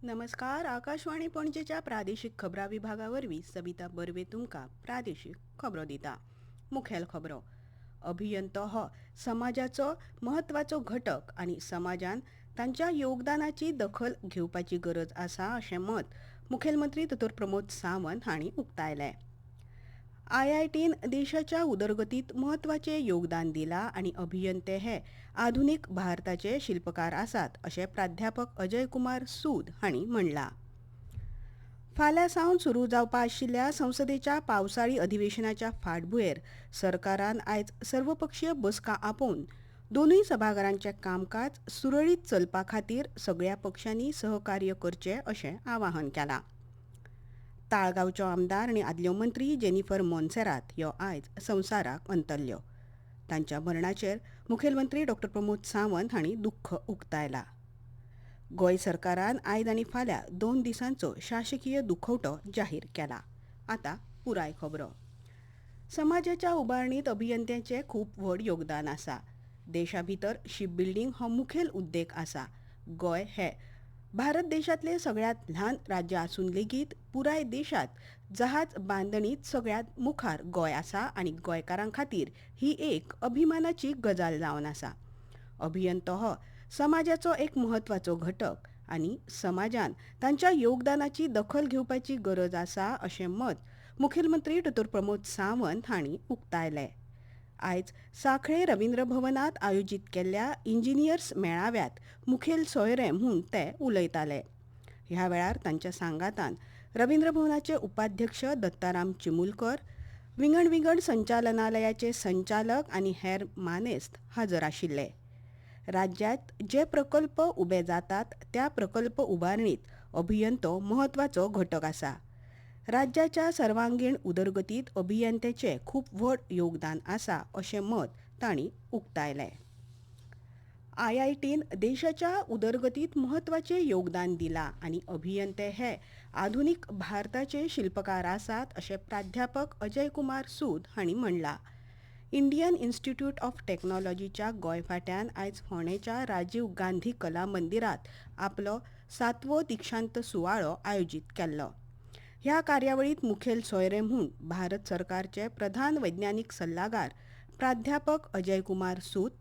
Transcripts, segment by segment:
नमस्कार. आकाशवाणी पणजेच्या प्रादेशीक खबरां विभागावरवीं सविता बर्वे तुमकां प्रादेशीक खबरो दिता. मुखेल खबरो. अभियंतो हो समाजाचो महत्वाचो घटक आनी समाजान तांच्या योगदानाची दखल घेवपाची गरज आसा अशें मत मुखेलमंत्री दोतोर प्रमोद सावंत हांणी उक्तायलें. IITन देशाच्या उदरगतीत महत्वाचें योगदान दिलां आनी अभियंते हे आधुनीक भारताचे शिल्पकार आसात अशें प्राध्यापक अजय कुमार सूद हांणी म्हणलां. फाल्यां सावन सुरू जावपा आशिल्ल्या संसदेच्या पावसाळी अधिवेशनाच्या फाटभुंयेर सरकारान आयज सर्वपक्षीय बसका आपोवन दोनूय सभाघरांचें कामकाज सुरळीत चलपा खातीर सगळ्या पक्षांनी सहकार्य करचें अशें आवाहन केलां. ताळगांवच्यो आमदार आनी आदल्यो मंत्री जेनिफर मोन्सेरात ह्यो आयज संवसाराक अंतरल्यो. तांच्या मरणाचेर मुखेलमंत्री डॉ प्रमोद सावंत हांणी दुख्ख उक्तायलां. गोंय सरकारान आयज आनी फाल्यां 2 दिसांचो शासकीय दुखवटो जाहीर केला. आतां पुराय खबरो. समाजाच्या उबारणीत अभियंत्यांचें खूब व्हड योगदान आसा. देशा भितर शिपबिल्डींग हो मुखेल उद्देग आसा. गोंय हें भारत देशांतलें सगळ्यांत ल्हान राज्य आसून लेगीत पुराय देशांत जहाज बांदणीत सगळ्यांत मुखार गोंय आसा आनी गोंयकारां खातीर ही एक अभिमानाची गजाल जावन आसा. अभियंतो हो समाजाचो एक म्हत्वाचो घटक आनी समाजान तांच्या योगदानाची दखल घेवपाची गरज आसा अशें मत मुखेलमंत्री दोतोर प्रमोद सावंत हांणी उक्तायलें. आयज सांखळे रवींद्र भवनात आयोजीत केल्ल्या इंजिनियर्स मेळाव्यात मुखेल सोयरे म्हूण ते उलयताले. ह्या वेळार तांच्या सांगातान रवींद्र भवनाचे उपाध्यक्ष दत्ताराम चिमुलकर, विंगड संचालनालयाचे संचालक आनी हेर मानेस्त हाजर आशिल्ले. राज्यांत जे प्रकल्प उबे जातात त्या प्रकल्प उबारणीत अभियंतो महत्वाचो घटक आसा. राज्याच्या सर्वांगीण उदरगतीत अभियंत्याचें खूब व्हड योगदान आसा अशें मत तांणी उक्तायलें. IITन देशाच्या उदरगतीत महत्वाचें योगदान दिलां आनी अभियंते हे आधुनीक भारताचे शिल्पकार आसात अशें प्राध्यापक अजय कुमार सूद हांणी म्हणलां. इंडियन इन्स्टिट्यूट ऑफ टेक्नॉलॉजीच्या गोंय फांट्यान आयज फोंडेंच्या राजीव गांधी कला मंदिरात आपलो 7वो दिक्षांत सुवाळो आयोजीत केल्लो. ह्या कार्यावळीत मुखेल सोयरे म्हूण भारत सरकारचे प्रधान वैज्ञानीक सल्लागार प्राध्यापक अजय कुमार सूद,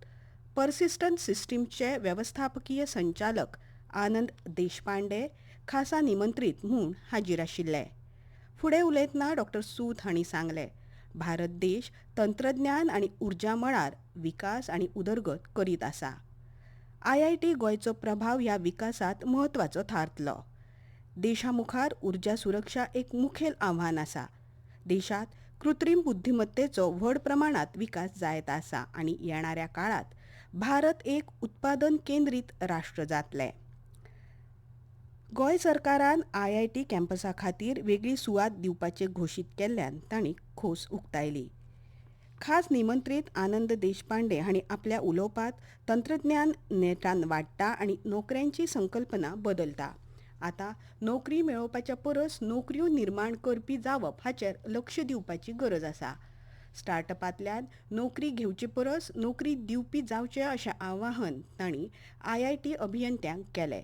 पर्सिस्टंट सिस्टीमचे वेवस्थापकीय संचालक आनंद देशपांडे खासा निमंत्रीत म्हूण हाजीर आशिल्ले. फुडें उलयतना डॉ सूद हांणी सांगलें, भारत देश तंत्रज्ञान आनी उर्जा मळार विकास आनी उदरगत करीत आसा. IIT गोंयचो प्रभाव ह्या विकासांत महत्वाचो थारतलो. देशा मुखार उर्जा सुरक्षा एक मुखेल आव्हान आसा. देशांत कृत्रीम बुद्धिमत्तेचो व्हड प्रमाणात विकास जायत आसा आनी येणाऱ्या काळात भारत एक उत्पादन केंद्रीत राष्ट्र जातलें. गोंय सरकारान IIT कॅम्पसा खातीर वेगळी सुवात दिवपाचें घोशीत केल्ल्यान तांणी खोस उक्तायली. खास निमंत्रीत आनंद देशपांडे हांणी आपल्या उलोवपांत तंत्रज्ञान नेटान वाडटा आनी नोकऱ्यांची संकल्पना बदलता. आतां नोकरी मेळोवपाच्या परस नोकऱ्यो निर्माण करपी जावप हाचेर लक्ष दिवपाची गरज आसा. स्टार्टअपांतल्यान नोकरी घेवचे परस नोकरी दिवपी जावचें अशें आवाहन तांणी IIT अभियंत्यांक केलें.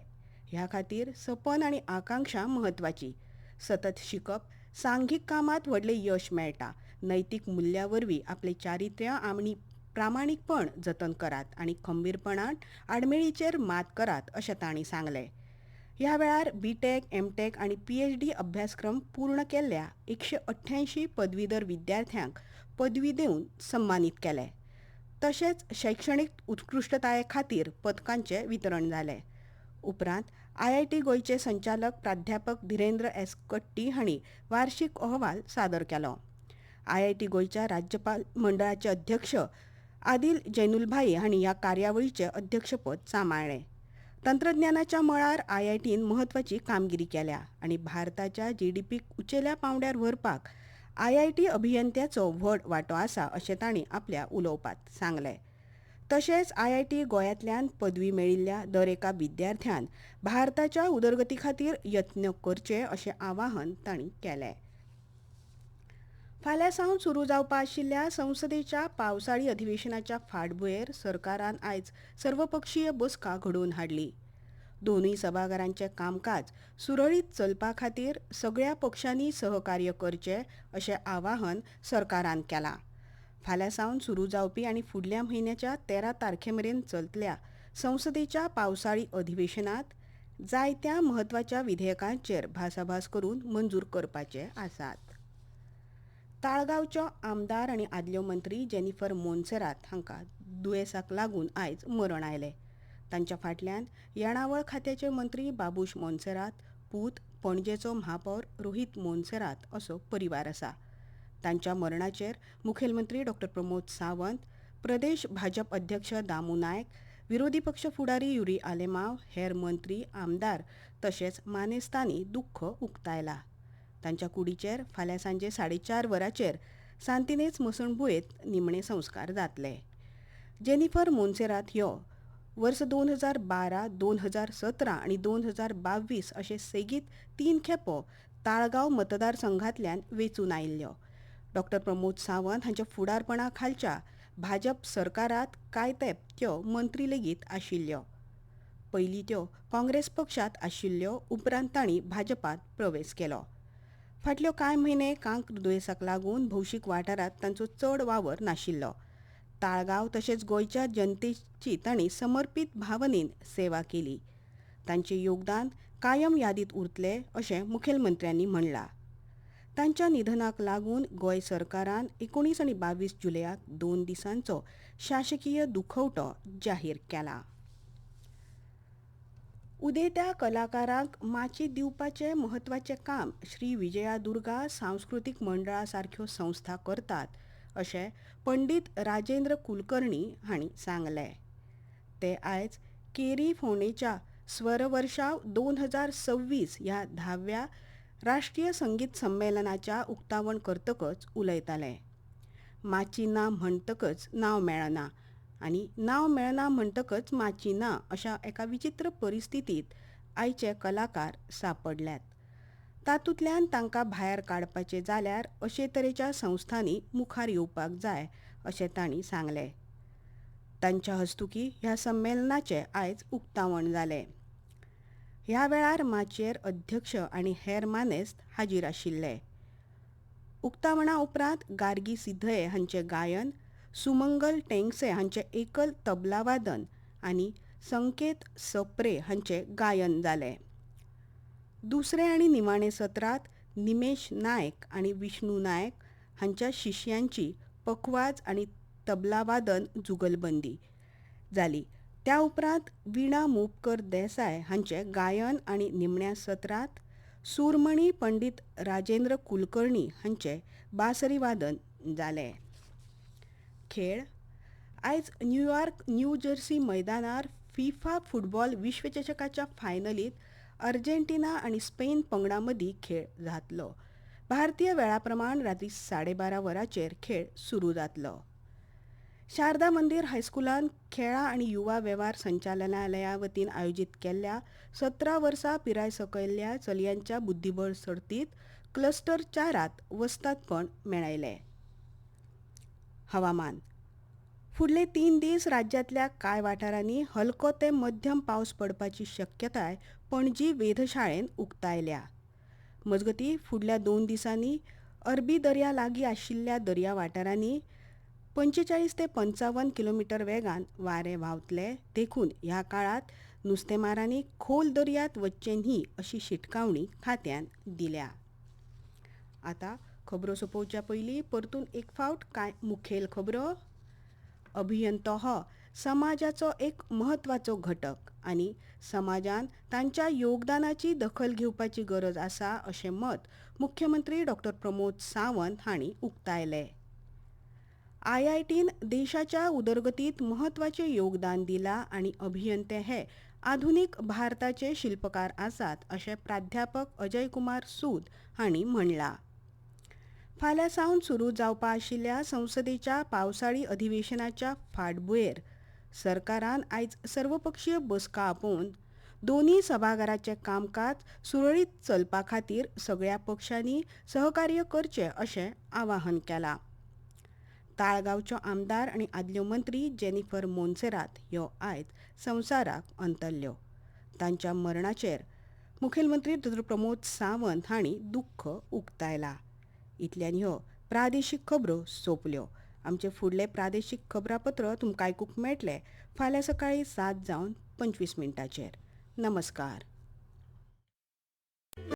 ह्या खातीर सपन आनी आकांक्षा म्हत्वाची. सतत शिकप, सांघीक कामांत व्हडलें यश मेळटा. नैतीक मुल्ल्या वरवीं आपलें चारित्र्य आनी प्रामाणीकपण जतन करात आनी खंबीरपणान आडमेळीचेर मात करात अशें तांणी सांगलें. ह्या वेळार BTech, MTech आनी PhD अभ्यासक्रम पूर्ण केल्ल्या 188 पदवीधर विद्यार्थ्यांक पदवी दिवन सन्मानीत केले. तशेंच शैक्षणीक उत्कृश्टताये खातीर पदकांचें वितरण जालें. उपरांत IIT गोंयचे संचालक प्राध्यापक धिरेंद्र S. कट्टी हांणी वार्षिक अहवाल सादर केलो. IIT गोंयच्या राज्यपाल मंडळाचे अध्यक्ष आदिल जैनुलभाई हांणी ह्या कार्यावळीचें अध्यक्षपद सांबाळ्ळें. तंत्रज्ञानाच्या मळार IITन महत्वाची कामगिरी केल्या आनी भारताच्या GDPक उंचेल्या पांवड्यार व्हरपाक IIT अभियंत्याचो व्हड वांटो आसा अशें तांणी आपल्या उलोवपांत सांगलें. तशेंच IIT गोंयांतल्यान पदवी मेळिल्ल्या दर एका विद्यार्थ्यान भारताच्या उदरगती खातीर यत्न करचे अशें आवाहन तांणी केलें. फाल्यां सावन सुरू जावपा आशिल्ल्या संसदेच्या पावसाळी अधिवेशनाच्या फाटभुंयेर सरकारान आयज सर्वपक्षीय बसका घडोवन हाडली. दोन्ही सभाघरांचे कामकाज सुरळीत चलपा खातीर सगळ्या पक्षांनी सहकार्य करचे अशें आवाहन सरकारान केलां. फाल्यां सावन सुरू जावपी आनी फुडल्या म्हयन्याच्या 13 तारखेमेरेन चलतल्या संसदेच्या पावसाळी अधिवेशनात जायत्या म्हत्वाच्या विधेयकांचेर भासाभास करून मंजूर करपाचे आसात. ताळगांवच्यो आमदार आनी आदल्यो मंत्री जेनिफर मोन्सेरात हांकां दुयेंसाक लागून आयज मरण आयलें. तांच्या फाटल्यान येणावळ खात्याचे मंत्री बाबूश मोन्सेरात, पूत पणजेचो म्हापौर रोहित मोन्सेरात असो परिवार आसा. तांच्या मरणाचेर मुखेलमंत्री डॉ. प्रमोद सावंत, प्रदेश भाजप अध्यक्ष दामू नायक, विरोधी पक्ष फुडारी युरी आलेमांव, हेर मंत्री, आमदार तशेंच मानेस्तांनी दुख्ख उक्तायलां. तांच्या कुडीचेर फाल्यां सांजे 4:30 वरांचेर सांतिनेज मसणबुयेंत निमणे संस्कार जातले. जेनिफर मोन्सेरात ह्यो वर्स 2012, 2017 आनी 2022 अशे सेगीत 3 खेपो ताळगांव मतदारसंघांतल्यान वेंचून आयिल्ल्यो. डॉ. प्रमोद सावंत हांच्या फुडारपणा खालच्या भाजप सरकारांत कांय तेंप त्यो मंत्री लेगीत आशिल्ल्यो. पयलीं त्यो काँग्रेस पक्षांत आशिल्ल्यो, उपरांत तांणी भाजपांत प्रवेश केलो. फाटल्यो कांय म्हयने कांक दुयेंसाक लागून भौशीक वाठारांत तांचो चड वावर नाशिल्लो. ताळगांव तशेंच गोंयच्या जनतेची तांणी समर्पीत भावनेन सेवा केली. तांचें योगदान कायम यादीत उरतलें अशें मुखेलमंत्र्यांनी म्हणलां. तांच्या निधनाक लागून गोंय सरकारान 19 आनी 22 जुलयाक 2 दिसांचो शासकीय दुखवटो जाहीर केला. उदेत्या कलाकारांक माची दिवपाचें म्हत्वाचें काम श्री विजयादुर्गा सांस्कृतीक मंडळा सारक्यो संस्था करतात अशें पंडीत राजेंद्र कुलकर्णी हांणी सांगलें. ते आयज केरी फोंडेच्या स्वरवर्षाव 2026 ह्या 10व्या राष्ट्रीय संगीत संमेलनाच्या उक्तावण करतकच उलयताले. माची ना म्हणटकच नांव मेळना आनी नांव मेळना म्हणटकच माची ना अशा एका विचित्र परिस्थितींत आयचे कलाकार सांपडल्यात. तातूंतल्यान तांकां भायर काडपाचें जाल्यार अशे तरेच्या संस्थांनी मुखार येवपाक जाय अशें तांणी सांगलें. तांच्या हस्तुकीं ह्या संमेलनाचें आयज उक्तावण जालें. ह्या वेळार माचयेर अध्यक्ष आनी हेर मानेस्त हाजीर आशिल्ले. उक्तावणा उपरांत गार्गी सिद्धये हांचें गायन, सुमंगल टेंगसे हांचें एकल तबला वादन आनी संकेत सप्रे हांचें गायन जालें. दुसरे आनी निमाणे सत्रांत निमेश नायक आनी विष्णू नायक हांच्या शिश्यांची पखवाज आनी तबला वादन जुगलबंदी जाली. त्या उपरांत विणा मोपकर देसाय हांचें गायन आनी निमण्या सत्रांत सूरमणी पंडीत राजेंद्र कुलकर्णी हांचें बासरी वादन जालें. खेळ आयज न्यूयॉर्क न्यू जर्सी मैदानार फिफा फुटबॉल विश्वचषकाच्या फायनलींत अर्जेंटिना आनी स्पेन पंगडां मदीं खेळ जातलो. भारतीय वेळा प्रमाण रातीं 12:30 वरांचेर खेळ सुरू जातलो. शारदा मंदिर हायस्कुलान खेळां आनी युवा वेव्हार संचालनालया वतीन आयोजीत केल्ल्या 17 वर्सां पिराय सकयल्ल्या चलयांच्या बुद्धीबळ सर्तींत क्लस्टर 4त वस्तादपण मेळयलें. हवामान फुडले 3 दीस राज्यांतल्या कांय वाठारांनी हलको ते मध्यम पावस पडपाची शक्यताय पणजी वेधशाळेन उक्तायल्या. मजगतीं फुडल्या 2 दिसांनी अरबी दर्या लागीं आशिल्ल्या दर्या वाठारांनी 45 ते 55 किलोमीटर वेगान वारे व्हांवतले. देखून ह्या काळात नुस्तेमारांनी खोल दर्यांत वचचें न्ही अशी शिटकावणी खात्यान दिल्या. आतां खबरो सोंपोवच्या पयलीं परतून एक फावट कांय मुखेल खबरो. अभियंतो हो समाजाचो एक म्हत्वाचो घटक आनी समाजान तांच्या योगदानाची दखल घेवपाची गरज आसा अशें मत मुख्यमंत्री डॉ. प्रमोद सावंत हांणी उक्तायलें. IITन देशाच्या उदरगतीत म्हत्वाचें योगदान दिलां आनी अभियंते हे आधुनीक भारताचे शिल्पकार आसात अशें प्राध्यापक अजय कुमार सूद हांणी म्हणलां. फाल्यां सावन सुरू जावपा आशिल्ल्या संसदेच्या पावसाळी अधिवेशनाच्या फाटभुंयेर सरकारान आयज सर्वपक्षीय बसका आपोवन दोन्ही सभाघरांचें कामकाज सुरळीत चलपा खातीर सगळ्या पक्षांनी सहकार्य करचें अशें आवाहन केलां. ताळगांवच्यो आमदार आनी आदल्यो मंत्री जेनिफर मोन्सेरात ह्यो आयज संवसाराक अंतरल्यो. तांच्या मरणाचेर मुखेलमंत्री डॉ प्रमोद सावंत हांणी दुख्ख उक्तायला. इतल्यान ह्यो प्रादेशीक खबरो सोंपल्यो. आमचे फुडले प्रादेशीक खबरापत्र तुमकां आयकूंक मेळटले फाल्यां सकाळीं 7:25 नमस्कार.